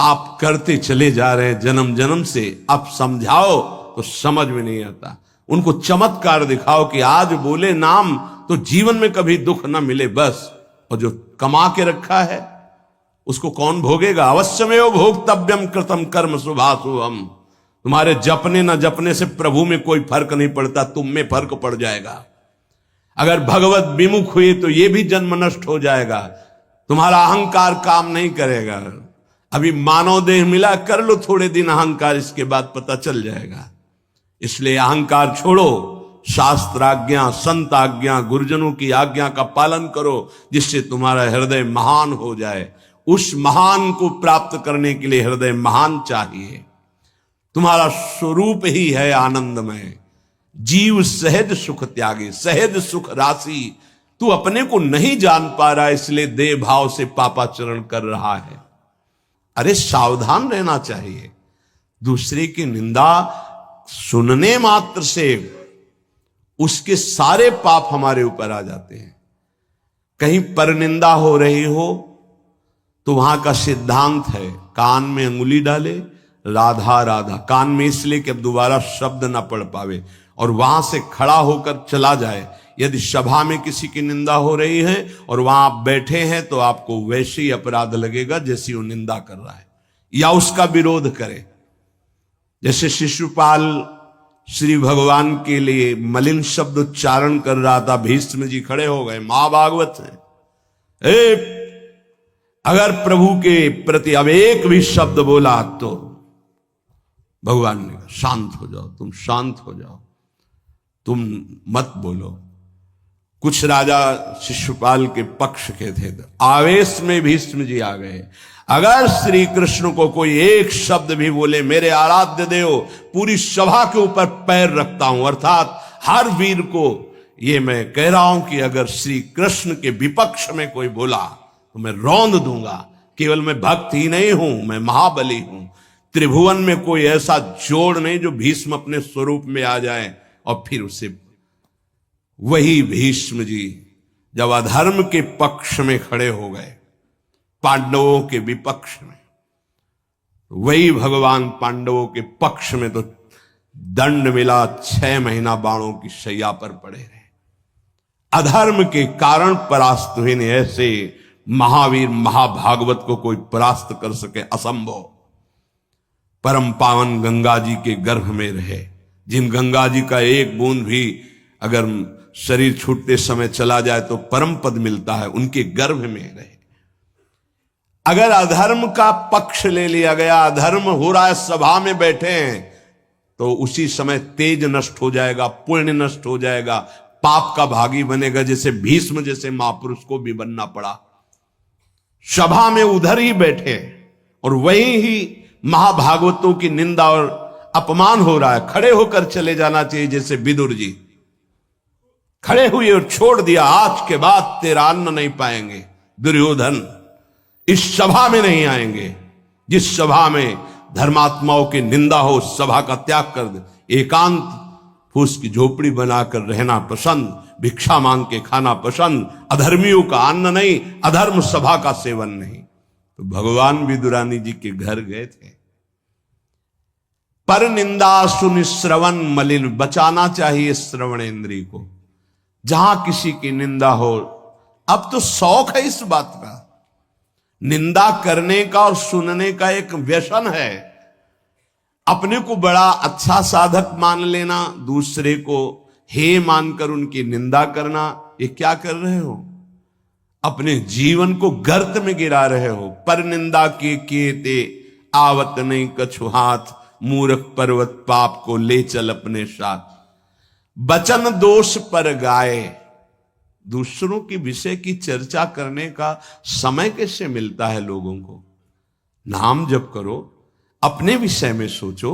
पाप करते चले जा रहे हैं जन्म जन्म से, अब समझाओ तो समझ में नहीं आता। उनको चमत्कार दिखाओ कि आज बोले नाम तो जीवन में कभी दुख ना मिले बस, और जो कमा के रखा है उसको कौन भोगेगा? अवश्यमेव भोक्तव्यम कृतम कर्म शुभाशुभम। तुम्हारे जपने न जपने से प्रभु में कोई फर्क नहीं पड़ता, तुम में फर्क पड़ जाएगा। अगर भगवत विमुख हुए तो यह भी जन्म नष्ट हो जाएगा, तुम्हारा अहंकार काम नहीं करेगा। अभी मानव देह मिला, कर लो थोड़े दिन अहंकार, इसके बाद पता चल जाएगा। इसलिए अहंकार छोड़ो, शास्त्राज्ञा, संत आज्ञा, गुरुजनों की आज्ञा का पालन करो, जिससे तुम्हारा हृदय महान हो जाए। उस महान को प्राप्त करने के लिए हृदय महान चाहिए। तुम्हारा स्वरूप ही है आनंदमय। जीव सहज सुख त्यागी, सहज सुख राशि। तू अपने को नहीं जान पा रहा, इसलिए देह भाव से पापाचरण कर रहा है। अरे सावधान रहना चाहिए। दूसरे की निंदा सुनने मात्र से उसके सारे पाप हमारे ऊपर आ जाते हैं। कहीं परनिंदा हो रही हो तो वहां का सिद्धांत है, कान में अंगुली डाले, राधा राधा, कान में इसलिए कि अब दोबारा शब्द ना पढ़ पावे, और वहां से खड़ा होकर चला जाए। यदि सभा में किसी की निंदा हो रही है और वहां आप बैठे हैं तो आपको वैसे ही अपराध लगेगा जैसी वो निंदा कर रहा है, या उसका विरोध करे। जैसे शिशुपाल श्री भगवान के लिए मलिन शब्द उच्चारण कर रहा था, भीष्म जी खड़े हो गए, महाभागवत है, अगर प्रभु के प्रति अब एक भी शब्द बोला तो भगवान ने कहा शांत हो जाओ, तुम शांत हो जाओ, तुम मत बोलो। कुछ राजा शिशुपाल के पक्ष के थे, आवेश में भीष्म जी आ गए। अगर श्री कृष्ण को कोई एक शब्द भी बोले, मेरे आराध्य देव, पूरी सभा के ऊपर पैर रखता हूं। अर्थात हर वीर को ये मैं कह रहा हूं कि अगर श्री कृष्ण के विपक्ष में कोई बोला तो मैं रौंद दूंगा। केवल मैं भक्त ही नहीं हूं, मैं महाबली हूं। त्रिभुवन में कोई ऐसा जोड़ नहीं जो भीष्म अपने स्वरूप में आ जाए और फिर उसे। वही भीष्म जी जब अधर्म के पक्ष में खड़े हो गए, पांडवों के विपक्ष में, वही भगवान पांडवों के पक्ष में तो दंड मिला, 6 महीना बाणों की शैया पर पड़े रहे। अधर्म के कारण परास्त हुए ने। ऐसे महावीर महाभागवत को कोई परास्त कर सके असंभव। परम पावन गंगा जी के गर्भ में रहे, जिन गंगा जी का एक बूंद भी अगर शरीर छूटते समय चला जाए तो परम पद मिलता है, उनके गर्भ में रहे। अगर अधर्म का पक्ष ले लिया गया, अधर्म हो रहा है, सभा में बैठे हैं, तो उसी समय तेज नष्ट हो जाएगा, पुण्य नष्ट हो जाएगा, पाप का भागी बनेगा। जैसे भीष्म जैसे महापुरुष को भी बनना पड़ा। सभा में उधर ही बैठे और वही ही महाभागवतों की निंदा और अपमान हो रहा है, खड़े होकर चले जाना चाहिए। जैसे विदुर जी खड़े हुए और छोड़ दिया, आज के बाद तेरा अन्न नहीं पाएंगे, दुर्योधन इस सभा में नहीं आएंगे। जिस सभा में धर्मात्माओं की निंदा हो, उस सभा का त्याग कर दे। एकांत फूस की झोपड़ी बनाकर रहना पसंद, भिक्षा मांग के खाना पसंद, अधर्मियों का अन्न नहीं, अधर्म सभा का सेवन नहीं। तो भगवान विदुरानी जी के घर गए थे। पर निंदा सुन श्रवण मलिन, बचाना चाहिए श्रवणेंद्रिय को। जहां किसी की निंदा हो, अब तो शौक है इस बात का, निंदा करने का और सुनने का एक व्यसन है। अपने को बड़ा अच्छा साधक मान लेना, दूसरे को हे मानकर उनकी निंदा करना, ये क्या कर रहे हो? अपने जीवन को गर्त में गिरा रहे हो। पर निंदा के किए ते आवत नहीं कछु हाथ, मूर्ख पर्वत पाप को ले चल अपने साथ। बचन दोष पर गाए, दूसरों के विषय की चर्चा करने का समय कैसे मिलता है लोगों को? नाम जप करो, अपने विषय में सोचो,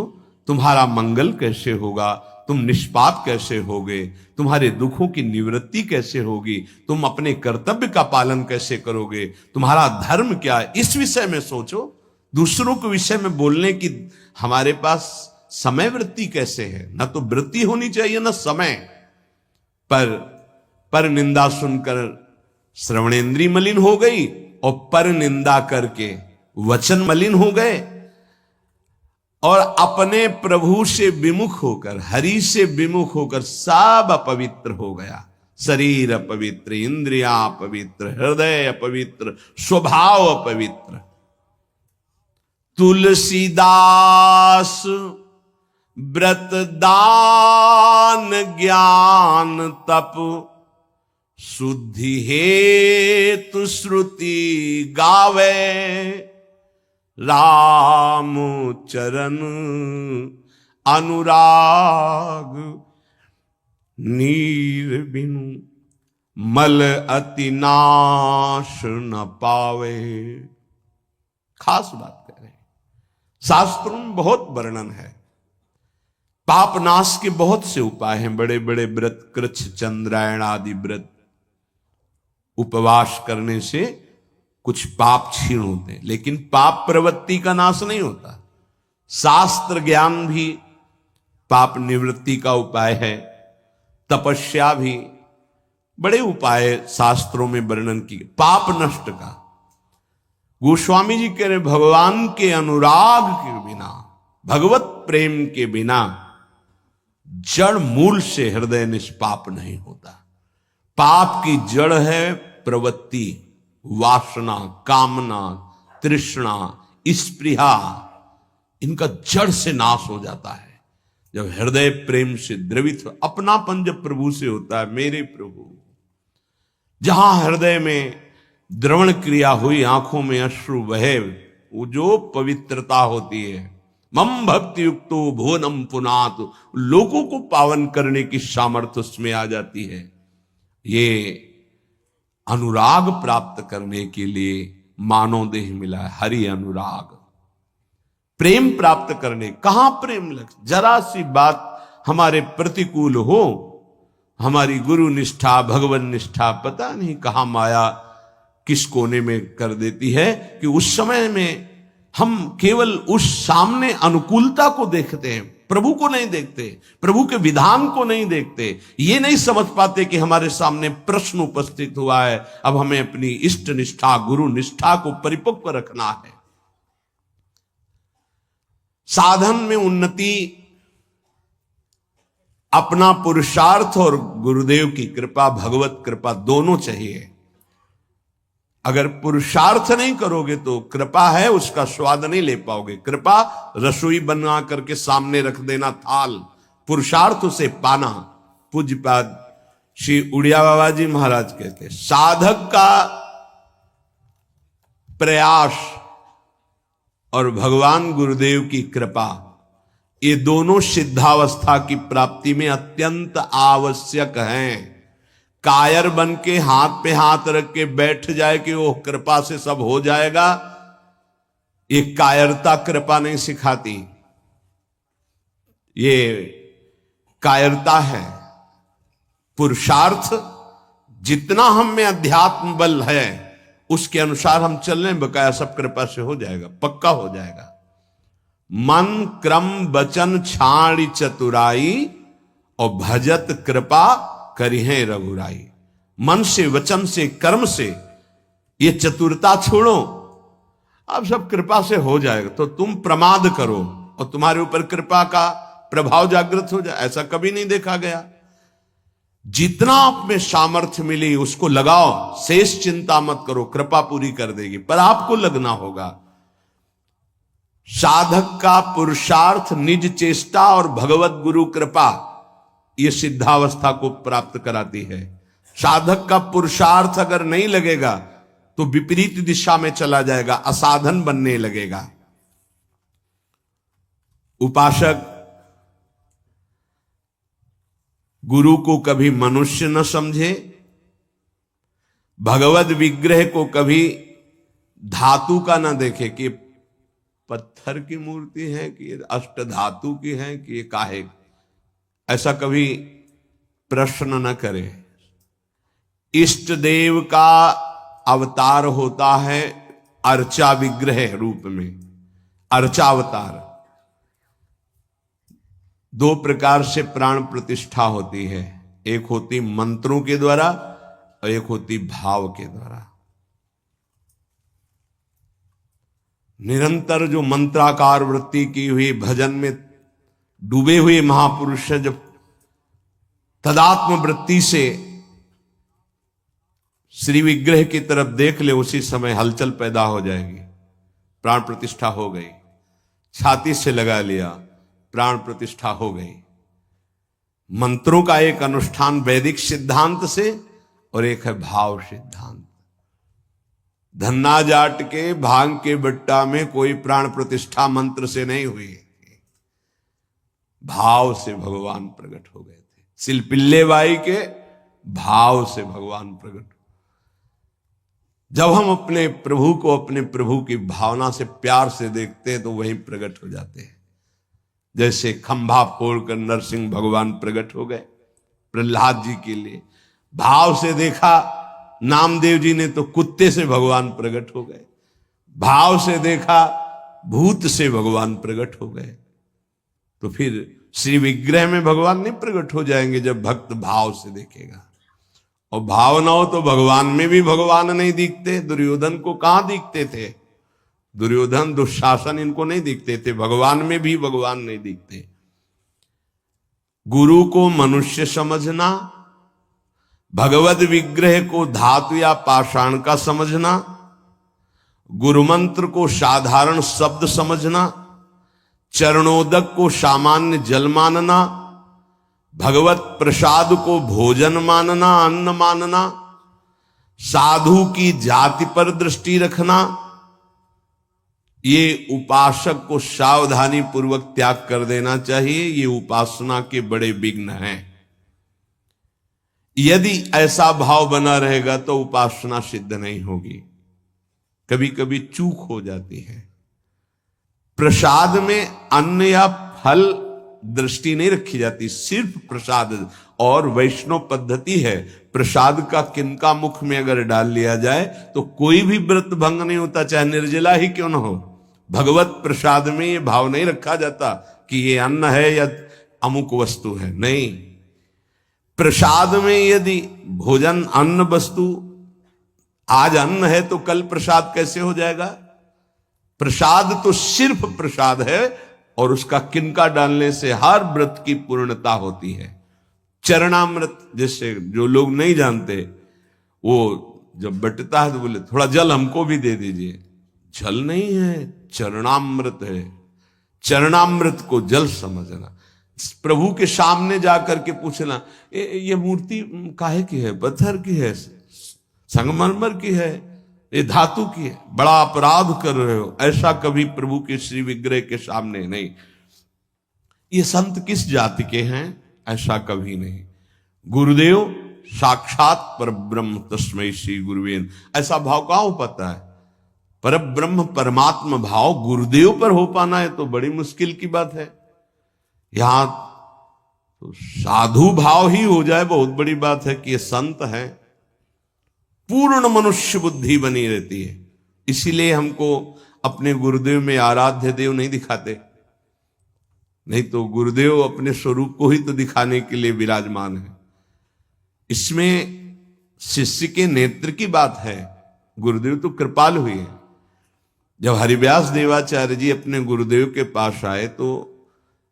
तुम्हारा मंगल कैसे होगा, तुम निष्पाप कैसे होगे, तुम्हारे दुखों की निवृत्ति कैसे होगी, तुम अपने कर्तव्य का पालन कैसे करोगे, तुम्हारा धर्म क्या है, इस विषय में सोचो। दूसरों के विषय में बोलने की हमारे पास समय वृत्ति कैसे है? ना तो वृत्ति होनी चाहिए ना समय। पर निंदा सुनकर श्रवणेंद्रिय मलिन हो गई और पर निंदा करके वचन मलिन हो गए और अपने प्रभु से विमुख होकर, हरि से विमुख होकर सब अपवित्र हो गया। शरीर अपवित्र, इंद्रियां अपवित्र, हृदय अपवित्र, स्वभाव अपवित्र। तुलसीदास व्रत दान ज्ञान तप शुद्धि हेतु श्रुति गावे, राम चरण अनुराग नीर बिनु मल अति नाश न पावे। खास बात कह रहे हैं, शास्त्रों में बहुत वर्णन है। पाप नाश के बहुत से उपाय हैं, बड़े बड़े व्रत, कृच्छ चंद्रायण आदि व्रत, उपवास करने से कुछ पाप क्षीण होते हैं, लेकिन पाप प्रवृत्ति का नाश नहीं होता। शास्त्र ज्ञान भी पाप निवृत्ति का उपाय है, तपस्या भी, बड़े उपाय शास्त्रों में वर्णन किए पाप नष्ट का। गोस्वामी जी कह रहे भगवान के अनुराग के बिना, भगवत प्रेम के बिना जड़ मूल से हृदय निष्पाप नहीं होता। पाप की जड़ है प्रवृत्ति, वासना, कामना, तृष्णा, स्पृहा। इनका जड़ से नाश हो जाता है जब हृदय प्रेम से द्रवित हो। अपनापन जब प्रभु से होता है, मेरे प्रभु, जहां हृदय में द्रवण क्रिया हुई, आंखों में अश्रु बहे, वो जो पवित्रता होती है, मम भक्ति युक्तो भुवनम पुनात, लोगों को पावन करने की सामर्थ्य उसमें आ जाती है। ये अनुराग प्राप्त करने के लिए मानव देह मिला है, हरि अनुराग। प्रेम प्राप्त करने, कहां प्रेम लग, जरा सी बात हमारे प्रतिकूल हो, हमारी गुरु निष्ठा, भगवान निष्ठा, पता नहीं कहां माया किस कोने में कर देती है कि उस समय में हम केवल उस सामने अनुकूलता को देखते हैं, प्रभु को नहीं देखते, प्रभु के विधान को नहीं देखते। ये नहीं समझ पाते कि हमारे सामने प्रश्न उपस्थित हुआ है, अब हमें अपनी इष्ट निष्ठा, गुरु निष्ठा को परिपक्व रखना है। साधन में उन्नति अपना पुरुषार्थ और गुरुदेव की कृपा, भगवत कृपा दोनों चाहिए। अगर पुरुषार्थ नहीं करोगे तो कृपा है उसका स्वाद नहीं ले पाओगे। कृपा रसोई बना करके सामने रख देना थाल, पुरुषार्थ उसे पाना। पूज्यपाद श्री उड़िया बाबा जी महाराज कहते, साधक का प्रयास और भगवान गुरुदेव की कृपा, ये दोनों सिद्धावस्था की प्राप्ति में अत्यंत आवश्यक हैं। कायर बन के हाथ पे हाथ रख के बैठ जाए कि वो कृपा से सब हो जाएगा, ये कायरता कृपा नहीं सिखाती, ये कायरता है। पुरुषार्थ जितना हम में अध्यात्म बल है उसके अनुसार हम चल रहे हैं, बकाया सब कृपा से हो जाएगा, पक्का हो जाएगा। मन क्रम वचन छाड़ी चतुराई और भजत कृपा करिहे रघुराई। मन से, वचन से, कर्म से ये चतुरता छोड़ो, अब सब कृपा से हो जाएगा। तो तुम प्रमाद करो और तुम्हारे ऊपर कृपा का प्रभाव जागृत हो जाए, ऐसा कभी नहीं देखा गया। जितना आप में सामर्थ्य मिली उसको लगाओ, शेष चिंता मत करो, कृपा पूरी कर देगी, पर आपको लगना होगा। साधक का पुरुषार्थ, निज चेष्टा और भगवत गुरु कृपा, ये सिद्धावस्था को प्राप्त कराती है। साधक का पुरुषार्थ अगर नहीं लगेगा तो विपरीत दिशा में चला जाएगा, असाधन बनने लगेगा। उपासक गुरु को कभी मनुष्य न समझे, भगवत विग्रह को कभी धातु का न देखे कि पत्थर की मूर्ति है कि अष्ट धातु की है कि ये काहे, ऐसा कभी प्रश्न न करे। इष्ट देव का अवतार होता है अर्चा विग्रह रूप में, अर्चावतार। दो प्रकार से प्राण प्रतिष्ठा होती है, एक होती मंत्रों के द्वारा और एक होती भाव के द्वारा। निरंतर जो मंत्राकार वृत्ति की हुई भजन में डूबे हुए महापुरुष है, जब तदात्म वृत्ति से श्री विग्रह की तरफ देख ले, उसी समय हलचल पैदा हो जाएगी। प्राण प्रतिष्ठा हो गई, छाती से लगा लिया, प्राण प्रतिष्ठा हो गई। मंत्रों का एक अनुष्ठान वैदिक सिद्धांत से और एक है भाव सिद्धांत। धन्ना जाट के भांग के बट्टा में कोई प्राण प्रतिष्ठा मंत्र से नहीं हुई, भाव से भगवान प्रकट हो गए थे। सिलपिल्ले बाई के भाव से भगवान प्रकट। जब हम अपने प्रभु को अपने प्रभु की भावना से प्यार से देखते हैं तो वहीं प्रकट हो जाते हैं। जैसे खंभा फोड़कर नरसिंह भगवान प्रकट हो गए प्रहलाद जी के लिए, भाव से देखा। नामदेव जी ने तो कुत्ते से भगवान प्रकट हो गए, भाव से देखा भूत से भगवान प्रकट हो गए। तो फिर श्री विग्रह में भगवान नहीं प्रकट हो जाएंगे जब भक्त भाव से देखेगा। और भाव ना हो तो भगवान में भी भगवान नहीं दिखते। दुर्योधन को कहां दिखते थे? दुर्योधन दुशासन इनको नहीं दिखते थे, भगवान में भी भगवान नहीं दिखते। गुरु को मनुष्य समझना, भगवद विग्रह को धातु या पाषाण का समझना, गुरु मंत्र को साधारण शब्द समझना, चरणोदक को सामान्य जल मानना, भगवत प्रसाद को भोजन मानना, अन्न मानना, साधु की जाति पर दृष्टि रखना, ये उपासक को सावधानी पूर्वक त्याग कर देना चाहिए। ये उपासना के बड़े विघ्न हैं। यदि ऐसा भाव बना रहेगा तो उपासना सिद्ध नहीं होगी। कभी कभी चूक हो जाती है। प्रसाद में अन्न या फल दृष्टि नहीं रखी जाती, सिर्फ प्रसाद। और वैष्णव पद्धति है, प्रसाद का किनका मुख में अगर डाल लिया जाए तो कोई भी व्रत भंग नहीं होता, चाहे निर्जला ही क्यों न हो। भगवत प्रसाद में ये भाव नहीं रखा जाता कि ये अन्न है या अमुक वस्तु है, नहीं। प्रसाद में यदि भोजन अन्न वस्तु, आज अन्न है तो कल प्रसाद कैसे हो जाएगा? प्रसाद तो सिर्फ प्रसाद है और उसका किनका डालने से हर व्रत की पूर्णता होती है। चरणामृत, जैसे जो लोग नहीं जानते, वो जब बटता है तो बोले थोड़ा जल हमको भी दे दीजिए। जल नहीं है, चरणामृत है। चरणामृत को जल समझना। प्रभु के सामने जाकर के पूछना, ये मूर्ति काहे की है? पत्थर की है, संगमरमर की है, ये धातु की है? बड़ा अपराध कर रहे हो। ऐसा कभी प्रभु के श्री विग्रह के सामने नहीं। ये संत किस जाति के हैं? ऐसा कभी नहीं। गुरुदेव साक्षात परब्रह्म तस्मै श्री गुरुवे, ऐसा भाव कहां हो पाता है? परब्रह्म परमात्मा भाव गुरुदेव पर हो पाना है तो बड़ी मुश्किल की बात है। यहां तो साधु भाव ही हो जाए, बहुत बड़ी बात है कि ये संत है। पूर्ण मनुष्य बुद्धि बनी रहती है। इसीलिए हमको अपने गुरुदेव में आराध्य देव नहीं दिखाते, नहीं तो गुरुदेव अपने स्वरूप को ही तो दिखाने के लिए विराजमान है। इसमें शिष्य के नेत्र की बात है। गुरुदेव तो कृपाल हुए हैं। जब हरिव्यास देवाचार्य जी अपने गुरुदेव के पास आए तो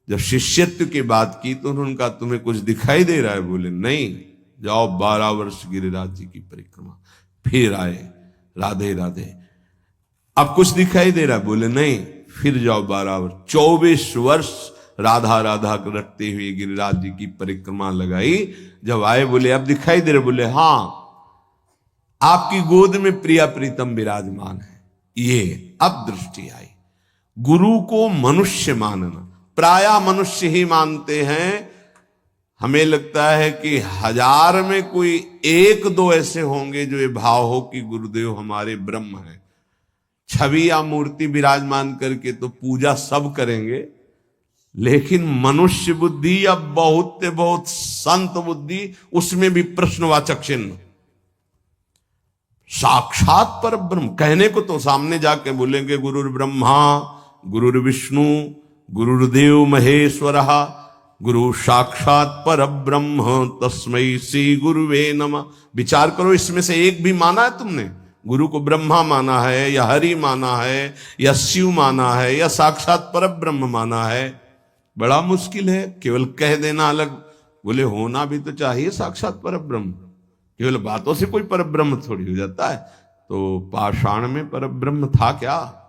जब शिष्यत्व की बात की तो उन्होंने कहा, तुम्हें कुछ दिखाई दे रहा है? बोले नहीं, जाओ 12 वर्ष गिरिराज जी की परिक्रमा। फिर आए, राधे राधे। अब कुछ दिखाई दे रहा है? बोले नहीं, फिर जाओ 12 वर्ष। 24 वर्ष राधा राधा रटते हुए गिरिराज जी की परिक्रमा लगाई। जब आए बोले अब दिखाई दे रहे? बोले हाँ, आपकी गोद में प्रिया प्रीतम विराजमान है। ये अब दृष्टि आई। गुरु को मनुष्य मानना, प्रायः मनुष्य ही मानते हैं। हमें लगता है कि 1000 में कोई 1-2 ऐसे होंगे जो ये भाव हो कि गुरुदेव हमारे ब्रह्म हैं। छवि या मूर्ति विराजमान करके तो पूजा सब करेंगे, लेकिन मनुष्य बुद्धि या बहुत संत बुद्धि, उसमें भी प्रश्नवाचक चिन्ह। साक्षात पर ब्रह्म कहने को तो सामने जाके बोलेंगे गुरुर् ब्रह्मा गुरुर्विष्णु गुरुर्देव महेश्वरः गुरु साक्षात पर ब्रह्म तस्मै श्री गुरुवे नमः। विचार करो, इसमें से एक भी माना है तुमने? गुरु को ब्रह्मा माना है या हरि माना है या शिव माना है या साक्षात पर ब्रह्म माना है, बड़ा मुश्किल है। केवल कह देना अलग, बोले होना भी तो चाहिए साक्षात पर ब्रह्म। केवल बातों से कोई पर ब्रह्म थोड़ी हो जाता है। तो पाषाण में पर ब्रह्म था क्या?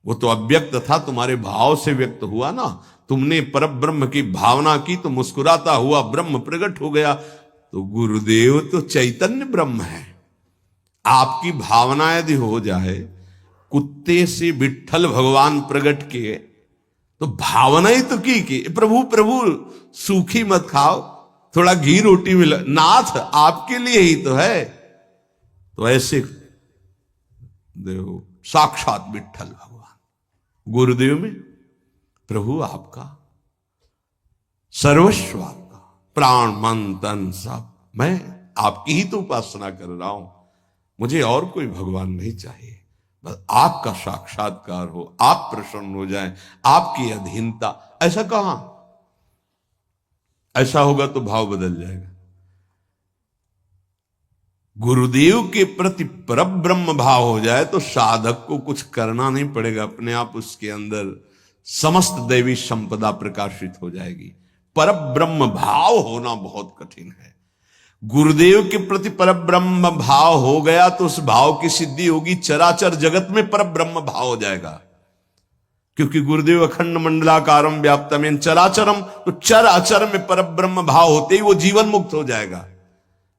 वो तो अव्यक्त था, तुम्हारे भाव से व्यक्त हुआ ना। तुमने पर ब्रह्म की भावना की तो मुस्कुराता हुआ ब्रह्म प्रकट हो गया। तो गुरुदेव तो चैतन्य ब्रह्म है। आपकी भावना यदि हो जाए, कुत्ते से विट्ठल भगवान प्रकट किए, तो भावना ही तो की प्रभु प्रभु सूखी मत खाओ, थोड़ा घी रोटी मिला, नाथ आपके लिए ही तो है। तो ऐसे देखो साक्षात विट्ठल भगवान गुरुदेव में, प्रभु आपका सर्वस्व, आपका प्राण मन तन सब, मैं आपकी ही तो उपासना कर रहा हूं, मुझे और कोई भगवान नहीं चाहिए। बस आपका साक्षात्कार हो, आप प्रसन्न हो जाएं, आपकी अधीनता। ऐसा कहां? ऐसा होगा तो भाव बदल जाएगा। गुरुदेव के प्रति परब्रह्म भाव हो जाए तो साधक को कुछ करना नहीं पड़ेगा, अपने आप उसके अंदर समस्त दैवी संपदा प्रकाशित हो जाएगी। परब्रह्म भाव होना बहुत कठिन है। गुरुदेव के प्रति परब्रह्म भाव हो गया तो उस भाव की सिद्धि होगी, चराचर जगत में परब्रह्म भाव हो जाएगा। क्योंकि गुरुदेव अखंड मंडलाकारम व्याप्तम चराचरम, तो चराचर में परब्रह्म भाव होते ही वो जीवन मुक्त हो जाएगा।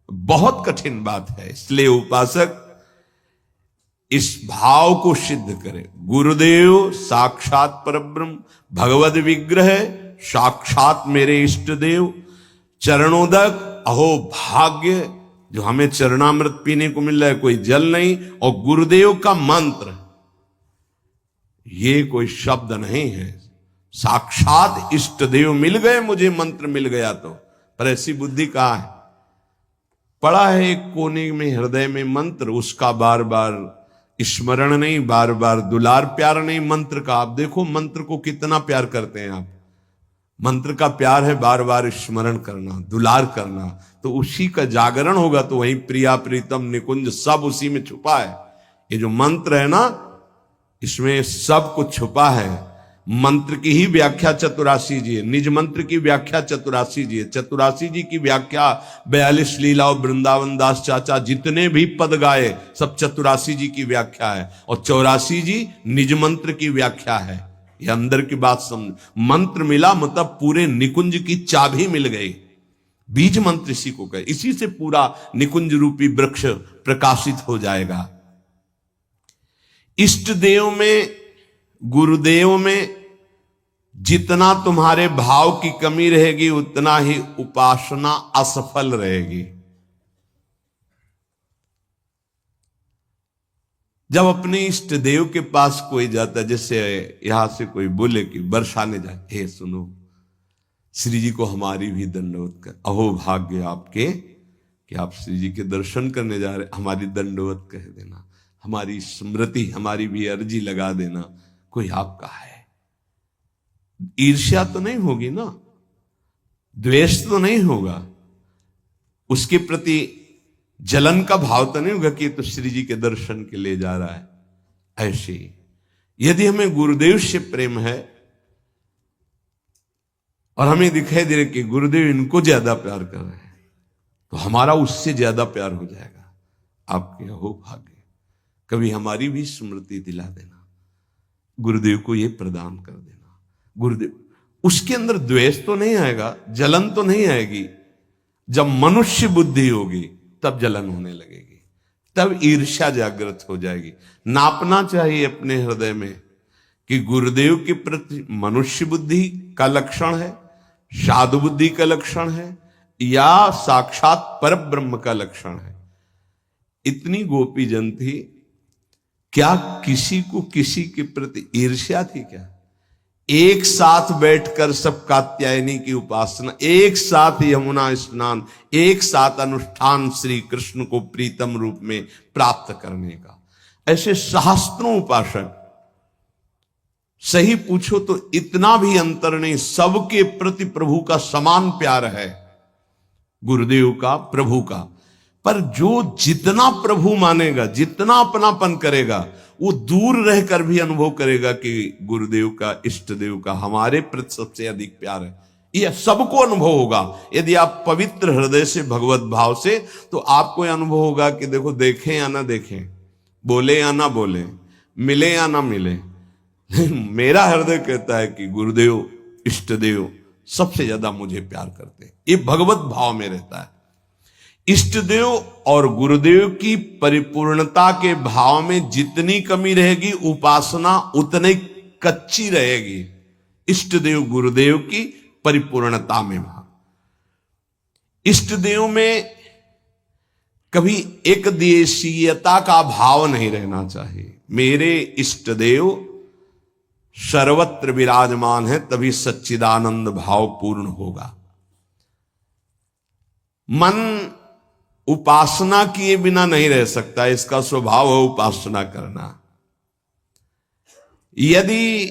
बहुत कठिन बात है। इसलिए उपासक इस भाव को सिद्ध करे। गुरुदेव साक्षात परब्रह्म, भगवद विग्रह, साक्षात मेरे इष्ट देव, चरणोदक, अहो भाग्य जो हमें चरणामृत पीने को मिल रहा है, कोई जल नहीं। और गुरुदेव का मंत्र, ये कोई शब्द नहीं है, साक्षात इष्ट देव मिल गए, मुझे मंत्र मिल गया तो। पर ऐसी बुद्धि कहां है? पड़ा है एक कोने में हृदय में मंत्र, उसका बार बार स्मरण नहीं, बार बार दुलार प्यार नहीं मंत्र का। आप देखो मंत्र को कितना प्यार करते हैं आप। मंत्र का प्यार है बार बार स्मरण करना, दुलार करना, तो उसी का जागरण होगा। तो वही प्रिया प्रीतम निकुंज सब उसी में छुपा है। ये जो मंत्र है ना, इसमें सब कुछ छुपा है। मंत्र की ही व्याख्या चतुरासी जी है, निज मंत्र की व्याख्या चतुरासी जी है। चतुरासी जी की व्याख्या 42 लीला और वृंदावन दास चाचा जितने भी पद गाए सब चतुरासी जी की व्याख्या है। और 84 जी निज मंत्र की व्याख्या है। ये अंदर की बात समझ। मंत्र मिला मतलब पूरे निकुंज की चाबी मिल गई। बीज मंत्र इसी को कहे, इसी से पूरा निकुंज रूपी वृक्ष प्रकाशित हो जाएगा। इष्ट देव में, गुरुदेव में जितना तुम्हारे भाव की कमी रहेगी उतना ही उपासना असफल रहेगी। जब अपने इष्ट देव के पास कोई जाता है, जैसे यहां से कोई बोले कि बरसाने जाए, हे सुनो श्री जी को हमारी भी दंडवत कर, अहो भाग्य आपके कि आप श्री जी के दर्शन करने जा रहे, हमारी दंडवत कह देना, हमारी स्मृति, हमारी भी अर्जी लगा देना। कोई आपका है, ईर्ष्या तो नहीं होगी ना, द्वेष तो नहीं होगा, उसके प्रति जलन का भाव तो नहीं होगा कि तो श्री जी के दर्शन के लिए जा रहा है। ऐसे यदि हमें गुरुदेव से प्रेम है और हमें दिखाई दे रहा कि गुरुदेव इनको ज्यादा प्यार कर रहे हैं, तो हमारा उससे ज्यादा प्यार हो जाएगा। आपके हो भाग्य, कभी हमारी भी स्मृति दिला देना, गुरुदेव को ये प्रदान कर देना। गुरुदेव, उसके अंदर द्वेष तो नहीं आएगा, जलन तो नहीं आएगी। जब मनुष्य बुद्धि होगी तब जलन होने लगेगी, तब ईर्ष्या जागृत हो जाएगी। नापना चाहिए अपने हृदय में कि गुरुदेव के प्रति मनुष्य बुद्धि का लक्षण है, साधु बुद्धि का लक्षण है, या साक्षात पर ब्रह्म का लक्षण है। इतनी गोपी जन थी, क्या किसी को किसी के प्रति ईर्ष्या थी क्या? एक साथ बैठकर सब कात्यायनी की उपासना, एक साथ यमुना स्नान, एक साथ अनुष्ठान श्री कृष्ण को प्रीतम रूप में प्राप्त करने का। ऐसे सहस्त्रों उपासक, सही पूछो तो इतना भी अंतर नहीं, सबके प्रति प्रभु का समान प्यार है। गुरुदेव का, प्रभु का। पर जो जितना प्रभु मानेगा, जितना अपनापन करेगा, वो दूर रहकर भी अनुभव करेगा कि गुरुदेव का, इष्ट देव का हमारे प्रति सबसे अधिक प्यार है। यह सबको अनुभव होगा यदि आप पवित्र हृदय से, भगवत भाव से, तो आपको यह अनुभव होगा कि देखो, देखें या ना देखें, बोले या ना बोले, मिले या ना मिले, मेरा हृदय कहता है कि गुरुदेव, इष्ट देव सबसे ज्यादा मुझे प्यार करते हैं। ये भगवत भाव में रहता है। इष्ट देव और गुरुदेव की परिपूर्णता के भाव में जितनी कमी रहेगी, उपासना उतनी कच्ची रहेगी। इष्ट देव गुरुदेव की परिपूर्णता में भाव, इष्ट देव में कभी एक देशीयता का भाव नहीं रहना चाहिए। मेरे इष्ट देव सर्वत्र विराजमान है, तभी सच्चिदानंद भाव पूर्ण होगा। मन उपासना किए बिना नहीं रह सकता, इसका स्वभाव है उपासना करना। यदि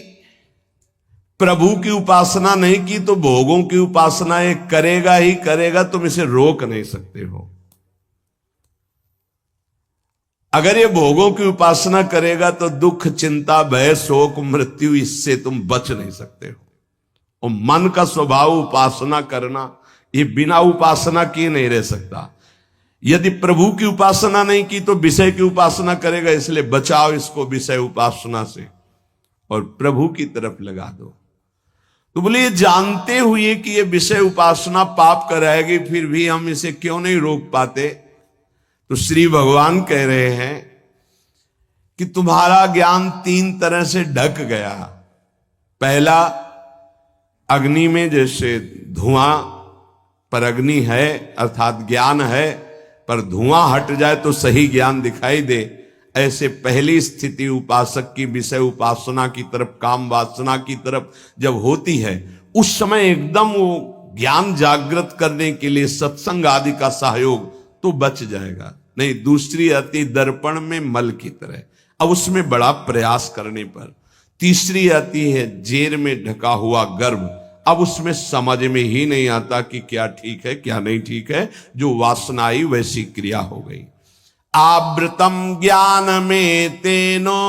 प्रभु की उपासना नहीं की तो भोगों की उपासना ये करेगा ही करेगा, तुम इसे रोक नहीं सकते हो। अगर ये भोगों की उपासना करेगा तो दुख, चिंता, भय, शोक, मृत्यु, इससे तुम बच नहीं सकते हो। और मन का स्वभाव उपासना करना, ये बिना उपासना किए नहीं रह सकता। यदि प्रभु की उपासना नहीं की तो विषय की उपासना करेगा, इसलिए बचाओ इसको विषय उपासना से और प्रभु की तरफ लगा दो। तो बोले, ये जानते हुए कि ये विषय उपासना पाप कराएगी, फिर भी हम इसे क्यों नहीं रोक पाते? तो श्री भगवान कह रहे हैं कि तुम्हारा ज्ञान 3 तरह से ढक गया। पहला, अग्नि में जैसे धुआं पर अग्नि है, अर्थात ज्ञान है, पर धुआं हट जाए तो सही ज्ञान दिखाई दे, ऐसे पहली स्थिति उपासक की विषय उपासना की तरफ, काम वासना की तरफ जब होती है, उस समय एकदम वो ज्ञान जागृत करने के लिए सत्संग आदि का सहयोग तो बच जाएगा। नहीं, दूसरी आती दर्पण में मल की तरह, अब उसमें बड़ा प्रयास करने पर। तीसरी आती है जेर में ढका हुआ गर्भ, अब उसमें समझ में ही नहीं आता कि क्या ठीक है क्या नहीं ठीक है, जो वासना आई वैसी क्रिया हो गई। आवृतम ज्ञान में तेनो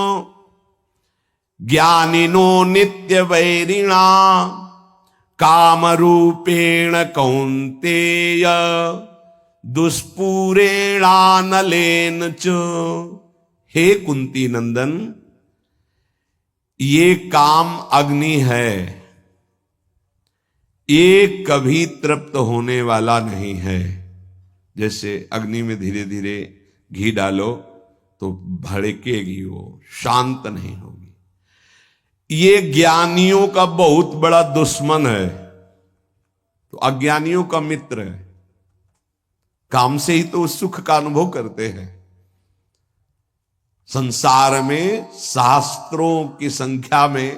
ज्ञानिनो नित्य वैरिणा काम रूपेण कौन्तेय दुष्पूरेणानलेन च। हे कुंती नंदन, ये काम अग्नि है, ये कभी तृप्त होने वाला नहीं है। जैसे अग्नि में धीरे धीरे घी डालो तो भड़केगी, वो शांत नहीं होगी। ये ज्ञानियों का बहुत बड़ा दुश्मन है, तो अज्ञानियों का मित्र है। काम से ही तो सुख का अनुभव करते हैं। संसार में शास्त्रों की संख्या में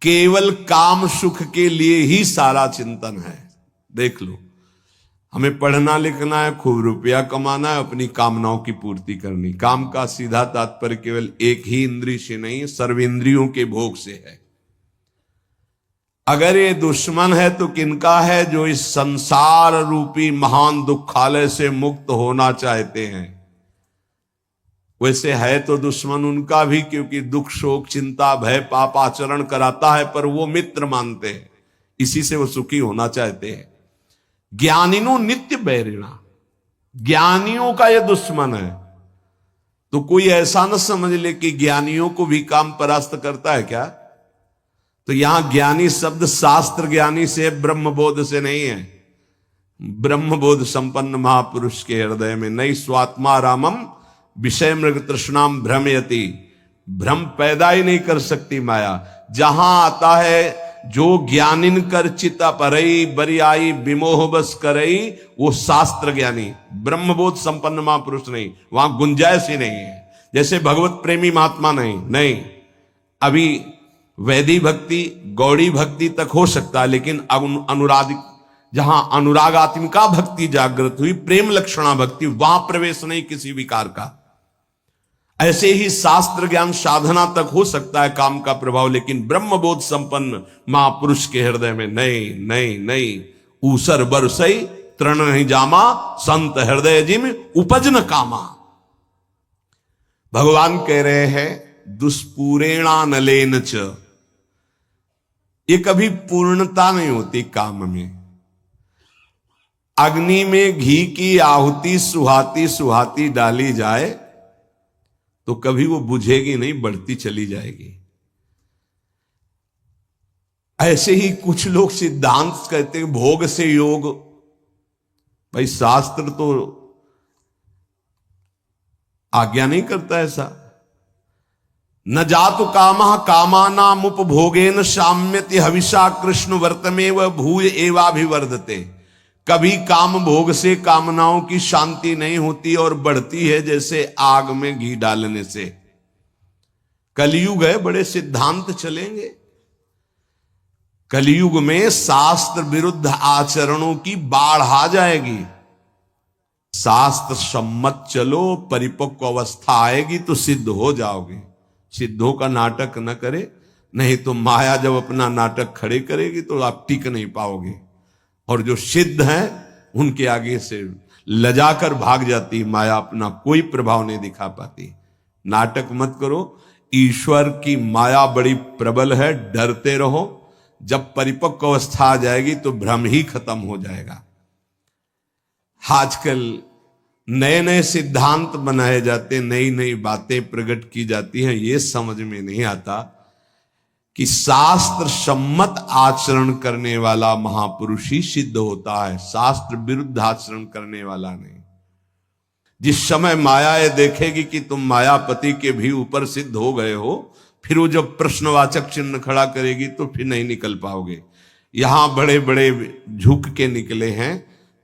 केवल काम सुख के लिए ही सारा चिंतन है। देख लो, हमें पढ़ना लिखना है, खूब रुपया कमाना है, अपनी कामनाओं की पूर्ति करनी। काम का सीधा तात्पर्य केवल एक ही इंद्रिय से नहीं, सर्वेंद्रियों के भोग से है। अगर ये दुश्मन है तो किनका है? जो इस संसार रूपी महान दुखालय से मुक्त होना चाहते हैं। वैसे है तो दुश्मन उनका भी, क्योंकि दुख, शोक, चिंता, भय, पाप आचरण कराता है, पर वो मित्र मानते हैं, इसी से वो सुखी होना चाहते हैं। ज्ञानिनो नित्य बैरिणा, ज्ञानियों का ये दुश्मन है। तो कोई ऐसा न समझ ले कि ज्ञानियों को भी काम परास्त करता है क्या? तो यहां ज्ञानी शब्द शास्त्र ज्ञानी से, ब्रह्मबोध से नहीं है। ब्रह्मबोध संपन्न महापुरुष के हृदय में नहीं स्वात्मा रामम विषय मृग तृष्णाम भ्रमयति, भ्रम पैदा ही नहीं कर सकती माया। जहां आता है जो ज्ञानिन कर चिता परई बरियाई विमोह बस करई, वो शास्त्र ज्ञानी, ब्रह्मबोध संपन्न महापुरुष नहीं, वहां गुंजाइश ही नहीं है। जैसे भगवत प्रेमी महात्मा नहीं, अभी वैदिक भक्ति, गौड़ी भक्ति तक हो सकता है, लेकिन अनुराग, जहां अनुरागात्मिका भक्ति जागृत हुई, प्रेम लक्षणा भक्ति, वहां प्रवेश नहीं किसी विकार का। ऐसे ही शास्त्र ज्ञान साधना तक हो सकता है काम का प्रभाव, लेकिन ब्रह्मबोध संपन्न महापुरुष के हृदय में नहीं। ऊसर बरसई तृण नहीं जामा, संत हृदय जिम उपज न कामा। भगवान कह रहे हैं दुष्पूरेणा नलेन च, ये कभी पूर्णता नहीं होती काम में। अग्नि में घी की आहुति सुहाती सुहाती डाली जाए तो कभी वो बुझेगी नहीं, बढ़ती चली जाएगी। ऐसे ही कुछ लोग सिद्धांत कहते हैं भोग से योग। भाई शास्त्र तो आज्ञा नहीं करता ऐसा। न जातु कामः कामानाम उपभोगेन साम्यति हविषा कृष्ण वर्तमेव भूय एवाभिवर्धते। कभी काम भोग से कामनाओं की शांति नहीं होती और बढ़ती है जैसे आग में घी डालने से। कलयुग है, बड़े सिद्धांत चलेंगे। कलयुग में शास्त्र विरुद्ध आचरणों की बाढ़ आ जाएगी। शास्त्र सम्मत चलो, परिपक्व अवस्था आएगी तो सिद्ध हो जाओगे। सिद्धों का नाटक न करे, नहीं तो माया जब अपना नाटक खड़े करेगी तो आप टिक नहीं पाओगे। और जो सिद्ध हैं उनके आगे से लजाकर भाग जाती माया, अपना कोई प्रभाव नहीं दिखा पाती। नाटक मत करो, ईश्वर की माया बड़ी प्रबल है, डरते रहो। जब परिपक्व अवस्था आ जाएगी तो भ्रम ही खत्म हो जाएगा। आजकल नए नए सिद्धांत बनाए जाते, नई नई बातें प्रकट की जाती हैं। ये समझ में नहीं आता कि शास्त्र सम्मत आचरण करने वाला महापुरुष ही सिद्ध होता है, शास्त्र विरुद्ध आचरण करने वाला नहीं। जिस समय माया ये देखेगी कि तुम मायापति के भी ऊपर सिद्ध हो गए हो, फिर वो जब प्रश्नवाचक चिन्ह खड़ा करेगी तो फिर नहीं निकल पाओगे। यहां बड़े बड़े झुक के निकले हैं,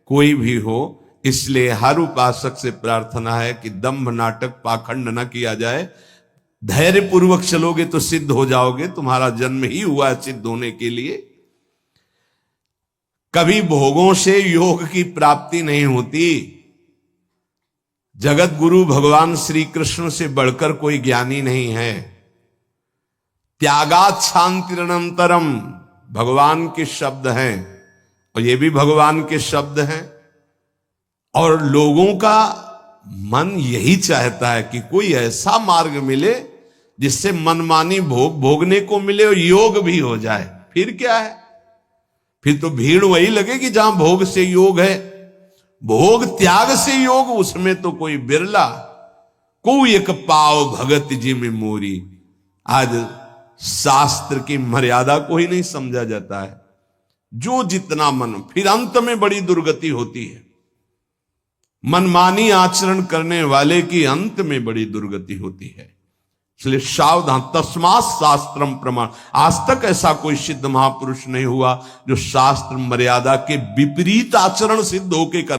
कोई भी हो। इसलिए हर उपासक से प्रार्थना है कि दंभ नाटक पाखंड न किया जाए। धैर्य पूर्वक चलोगे तो सिद्ध हो जाओगे। तुम्हारा जन्म ही हुआ है सिद्ध होने के लिए। कभी भोगों से योग की प्राप्ति नहीं होती। जगत गुरु भगवान श्री कृष्ण से बढ़कर कोई ज्ञानी नहीं है। त्यागात शांतिरनंतरम भगवान के शब्द हैं, और ये भी भगवान के शब्द हैं। और लोगों का मन यही चाहता है कि कोई ऐसा मार्ग मिले जिससे मनमानी भोग भोगने को मिले और योग भी हो जाए। फिर क्या है, फिर तो भीड़ वही लगेगी जहां भोग से योग है। भोग त्याग से योग, उसमें तो कोई बिरला। कोई एक पाव भगत जी में मोरी। आज शास्त्र की मर्यादा को ही नहीं समझा जाता है। जो जितना मन, फिर अंत में बड़ी दुर्गति होती है। मनमानी आचरण करने वाले की अंत में बड़ी दुर्गति होती है। इसलिए सावधान, तस्मात् शास्त्रम प्रमाण। आज तक ऐसा कोई सिद्ध महापुरुष नहीं हुआ जो शास्त्र मर्यादा के विपरीत आचरण सिद्ध होके कर